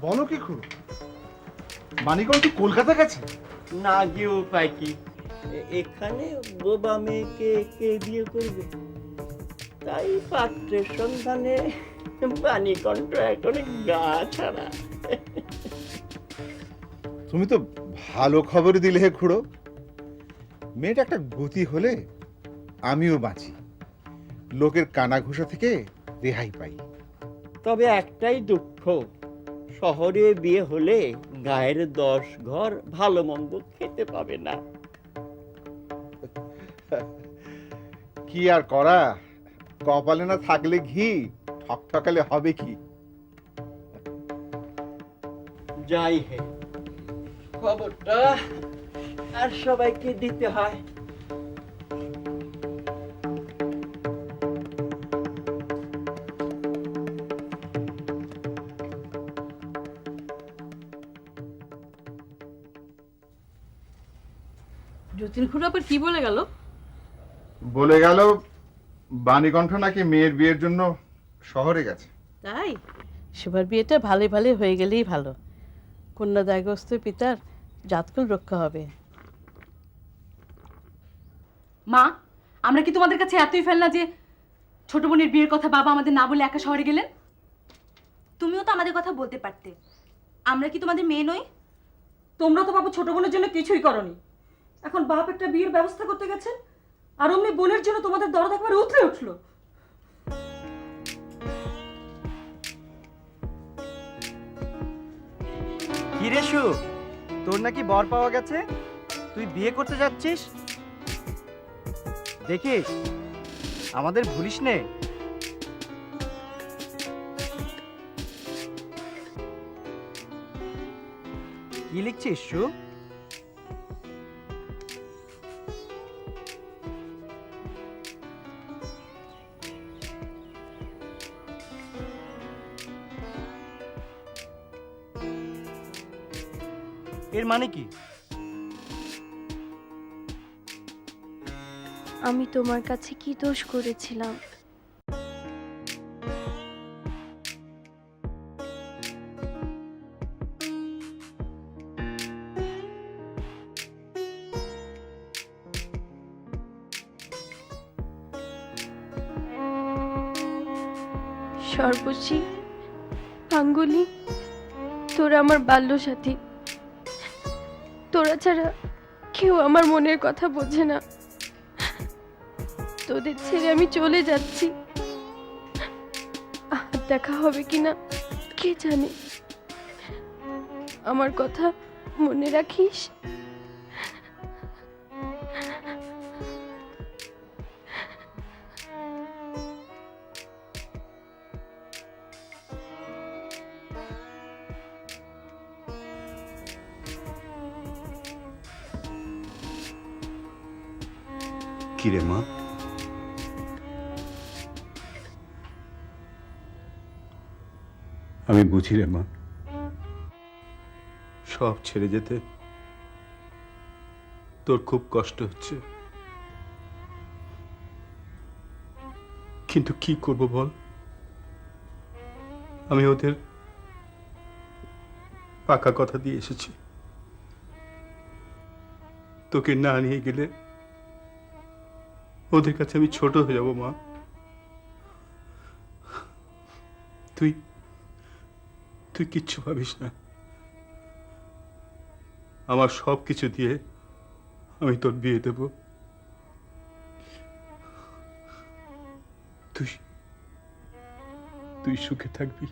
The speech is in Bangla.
বলো কি খুড়ো, মানিকগঞ্জ কি কলকাতা গেছে? না গিয়ে উপায় কি? এখানে বোবা মেয়েকে কে বিয়ে করবে? তাই পাত্রের সন্ধানে বাণীকণ্ঠ এখন গা ছাড়া। তুমি তো ভালো খবর দিলে হে খুড়ো। মেয়েটা একটা গতি হলে আমিও বাঁচি, লোকের কানা ঘুষা থেকে রেহাই পাই। তবে একটাই দুঃখ, শহরে বিয়ে হলে গায়ের 10 ঘর ভালো মন্দ খেতে পাবে না। কি আর করা, কপালে না থাকলে ঘি, ঠকঠকালে হবে কি? যাই হে, খবরটা আর সবাইকে দিতে হয়। যতীন খুড়ো আবার কি বলে গেল? বলে গেল বাণীকণ্ঠ নাকি মেয়ের বিয়ের জন্য শহরে গেছে। তাই? সেবার বিয়েটা ভালো ভালো হয়ে গেলেই ভালো। কন্যাদায়গ্রস্ত পিতার জাতকুল রক্ষা হবে। মা, আমরা কি তোমাদের কাছে এতই ফেলনা যে ছোট বোনের বিয়ের কথা বাবা আমাদের না বলে একা শহরে গেলেন? তুমিও তো আমাদের কথা বলতে পারতে। আমরা কি তোমাদের মেয়ে নই? তোমরা তো বাবা ছোট বোনের জন্য কিছুই করনি। এখন বাপ একটা বিয়ের ব্যবস্থা করতে গেছেন, আর অমনি বোনের জন্য তোমাদের দরদ একবারে উতলে উঠলো। কি রে সু, তোর নাকি বর পাওয়া গেছে? তুই বিয়ে করতে যাচ্ছিস? দেখিস আমাদের ভুলিস নে। কি লিখছিস সু? এর মানে কি? আমি তোমার কাছে কি দোষ করেছিলাম? সর্বশী, পাঙ্গুলি, তোরা আমার বাল্য সাথী। তোরা ছাড়া কেউ আমার মনের কথা বোঝে না। তোদের ছেড়ে আমি চলে যাচ্ছি। আর দেখা হবে কিনা কে জানে। আমার কথা মনে রাখিস। কিরে মা, আমি বুঝি রে মা, সব ছেড়ে যেতে তোর খুব কষ্ট হচ্ছে, কিন্তু কি করব বল? আমি ওদের পাকা কথা দিয়ে এসেছি, তোকে না নিয়ে গেলে ওদের কাছে আমি ছোট হয়ে যাব মা। তুই তুই কিচ্ছু ভাবিস না, আমার সব কিছু দিয়ে আমি তোর বিয়ে দেব। তুই তুই সুখে থাকবি।